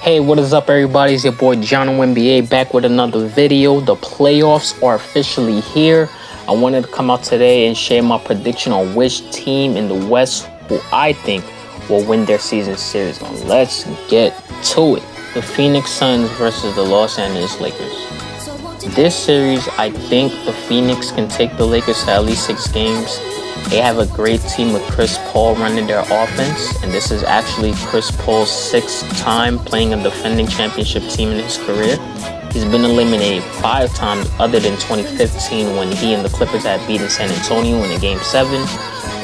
Hey, what is up, everybody? It's your boy John NBA back with another video. The playoffs are officially here. I wanted to come out today and share my prediction on which team in the West who I think will win their season series. Now, let's get to it. The Phoenix Suns versus the Los Angeles Lakers. This series, I think the Phoenix can take the Lakers to at least 6 games. They have a great team with Chris Paul running their offense, and this is actually Chris Paul's 6th time playing a defending championship team in his career. He's been eliminated 5 times other than 2015 when he and the Clippers had beaten San Antonio in a Game 7.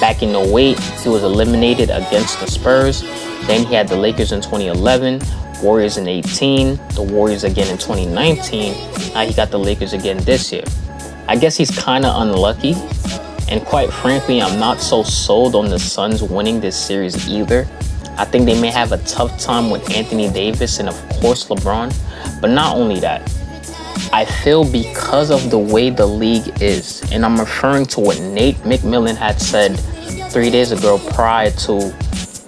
Back in 08, he was eliminated against the Spurs. Then he had the Lakers in 2011, Warriors in 18, the Warriors again in 2019. Now he got the Lakers again this year. I guess he's kind of unlucky. And quite frankly, I'm not so sold on the Suns winning this series either. I think they may have a tough time with Anthony Davis and, of course, LeBron. But not only that, I feel because of the way the league is, and I'm referring to what Nate McMillan had said 3 days ago prior to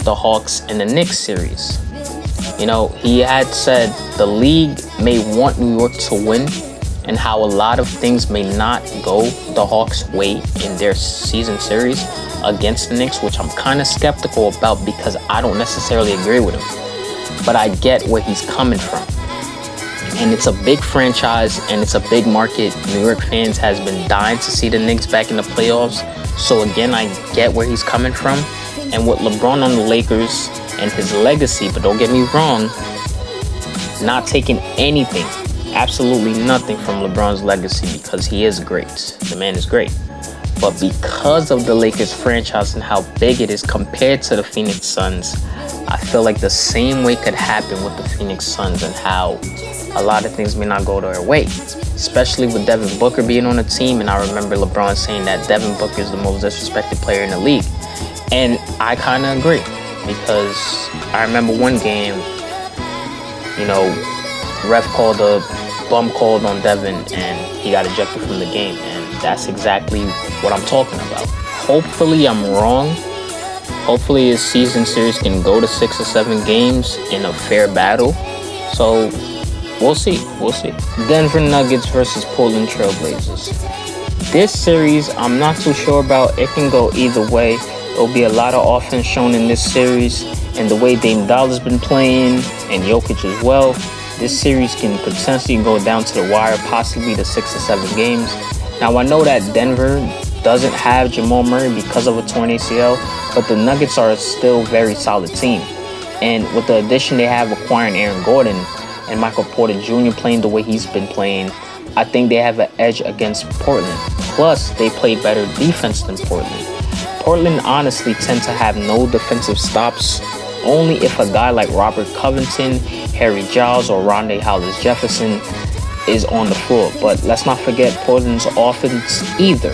the Hawks and the Knicks series. You know, he had said the league may want New York to win, and how a lot of things may not go the Hawks' way in their season series against the Knicks, which I'm kind of skeptical about because I don't necessarily agree with him. But I get where he's coming from. And it's a big franchise and it's a big market. New York fans has been dying to see the Knicks back in the playoffs. So again, I get where he's coming from. And with LeBron on the Lakers and his legacy, but don't get me wrong, not taking anything, absolutely nothing from LeBron's legacy because he is great. The man is great. But because of the Lakers franchise and how big it is compared to the Phoenix Suns, I feel like the same way could happen with the Phoenix Suns and how a lot of things may not go their way, especially with Devin Booker being on the team. And I remember LeBron saying that Devin Booker is the most disrespected player in the league. And I kind of agree because I remember one game, ref called a bum called on Devin and he got ejected from the game, and that's exactly what I'm talking about. Hopefully I'm wrong. Hopefully his season series can go to 6 or 7 games in a fair battle. So we'll see. Denver Nuggets versus Portland Trail Blazers. This series I'm not too sure about. It can go either way. There'll be a lot of offense shown in this series, and the way Dame Dolla's been playing and Jokic as well, this series can potentially go down to the wire, possibly to 6 or 7 games. Now, I know that Denver doesn't have Jamal Murray because of a torn ACL, but the Nuggets are still a very solid team. And with the addition they have acquiring Aaron Gordon and Michael Porter Jr. playing the way he's been playing, I think they have an edge against Portland. Plus, they play better defense than Portland. Portland honestly tend to have no defensive stops, only if a guy like Robert Covington, Harry Giles, or Rondae Hollis-Jefferson is on the floor. But let's not forget Portland's offense either,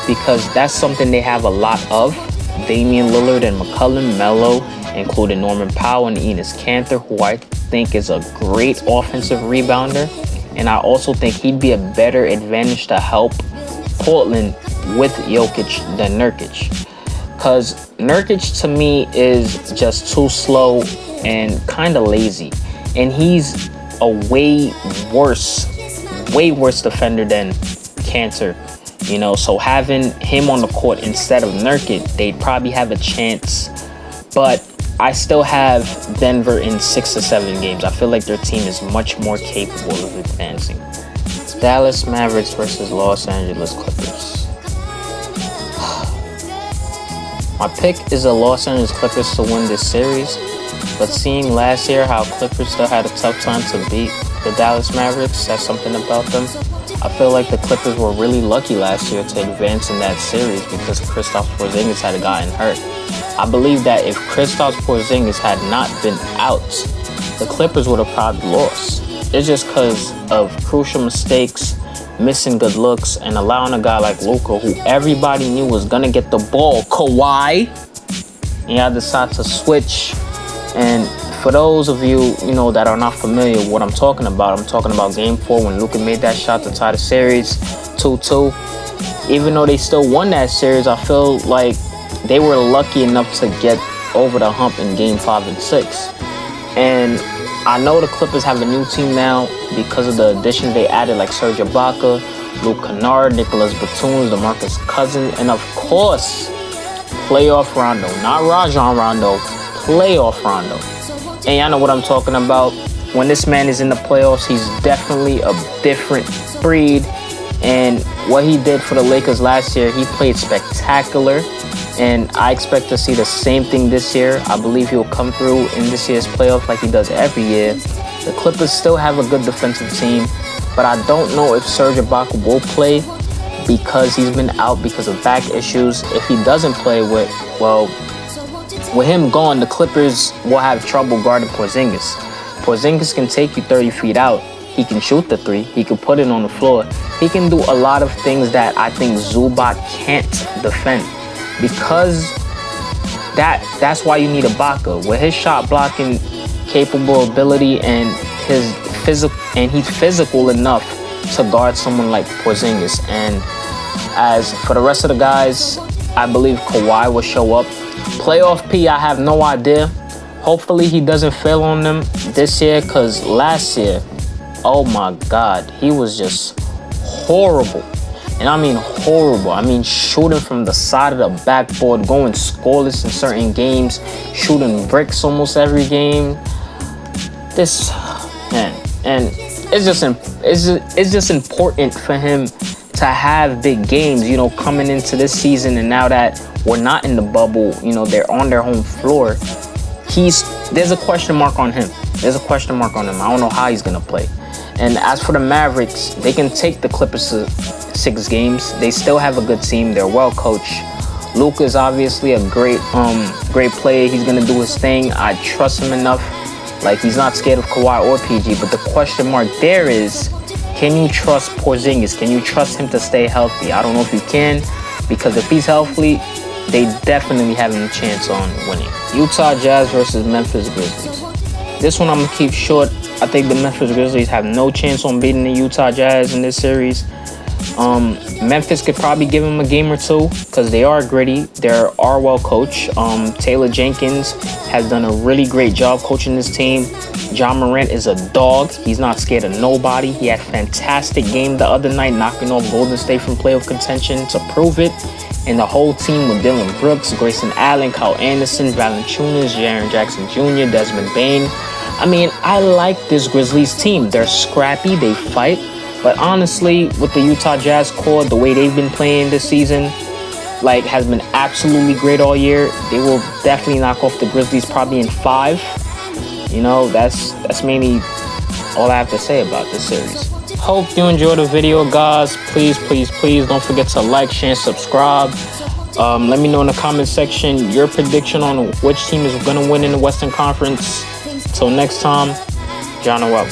because that's something they have a lot of. Damian Lillard and McCollum, Melo, including Norman Powell and Enes Kanter, who I think is a great offensive rebounder. And I also think he'd be a better advantage to help Portland with Jokic than Nurkic. Because Nurkic to me is just too slow and kind of lazy. And he's a way worse defender than Kanter. So having him on the court instead of Nurkic, they'd probably have a chance. But I still have Denver in 6 or 7 games. I feel like their team is much more capable of advancing. Dallas Mavericks versus Los Angeles Clippers. My pick is the Los Angeles Clippers to win this series, but seeing last year how Clippers still had a tough time to beat the Dallas Mavericks says something about them. I feel like the Clippers were really lucky last year to advance in that series because Kristaps Porzingis had gotten hurt. I believe that if Kristaps Porzingis had not been out, the Clippers would have probably lost. It's just because of crucial mistakes, missing good looks, and allowing a guy like Luka, who everybody knew was going to get the ball, Kawhi, and y'all decide to switch. And for those of you, that are not familiar with what I'm talking about Game 4 when Luka made that shot to tie the series 2-2. Even though they still won that series, I feel like they were lucky enough to get over the hump in Game 5 and 6. And I know the Clippers have a new team now because of the additions they added, like Serge Ibaka, Luke Kennard, Nicholas Batum, DeMarcus Cousins, and of course, playoff Rondo. Not Rajon Rondo, playoff Rondo. And y'all know what I'm talking about. When this man is in the playoffs, he's definitely a different breed. And what he did for the Lakers last year, he played spectacular. And I expect to see the same thing this year. I believe he'll come through in this year's playoffs like he does every year. The Clippers still have a good defensive team, but I don't know if Serge Ibaka will play because he's been out because of back issues. If he doesn't play with him gone, the Clippers will have trouble guarding Porzingis. Porzingis can take you 30 feet out. He can shoot the three. He can put it on the floor. He can do a lot of things that I think Zubac can't defend. Because that's why you need Ibaka. With his shot blocking capable ability and his he's physical enough to guard someone like Porzingis. And as for the rest of the guys, I believe Kawhi will show up. Playoff P, I have no idea. Hopefully he doesn't fail on them this year, because last year, oh my God, he was just horrible. And I mean horrible. I mean shooting from the side of the backboard, going scoreless in certain games, shooting bricks almost every game. This, man, and it's just important for him to have big games, you know, coming into this season. And now that we're not in the bubble, you know, they're on their home floor. There's a question mark on him. I don't know how he's gonna play. And as for the Mavericks, they can take the Clippers to 6 games. They still have a good team. They're well coached. Luka is obviously a great player. He's gonna do his thing. I trust him enough. Like, he's not scared of Kawhi or PG. But the question mark there is, can you trust Porzingis? Can you trust him to stay healthy? I don't know if you can, because if he's healthy, they definitely have a chance on winning. Utah Jazz versus Memphis Grizzlies. This one I'm gonna keep short. I think the Memphis Grizzlies have no chance on beating the Utah Jazz in this series. Memphis could probably give them a game or two because they are gritty. They are well coached. Taylor Jenkins has done a really great job coaching this team. John Morant is a dog. He's not scared of nobody. He had a fantastic game the other night, knocking off Golden State from playoff contention to prove it. And the whole team with Dylan Brooks, Grayson Allen, Kyle Anderson, Valanciunas, Jaren Jackson Jr., Desmond Bane. I mean, I like this Grizzlies team. They're scrappy, they fight. But honestly, with the Utah Jazz core, the way they've been playing this season, like, has been absolutely great all year. They will definitely knock off the Grizzlies probably in 5. You know, that's mainly all I have to say about this series. Hope you enjoyed the video, guys. Please don't forget to like, share, and subscribe. Let me know in the comment section your prediction on which team is going to win in the Western Conference. Till next time, John out.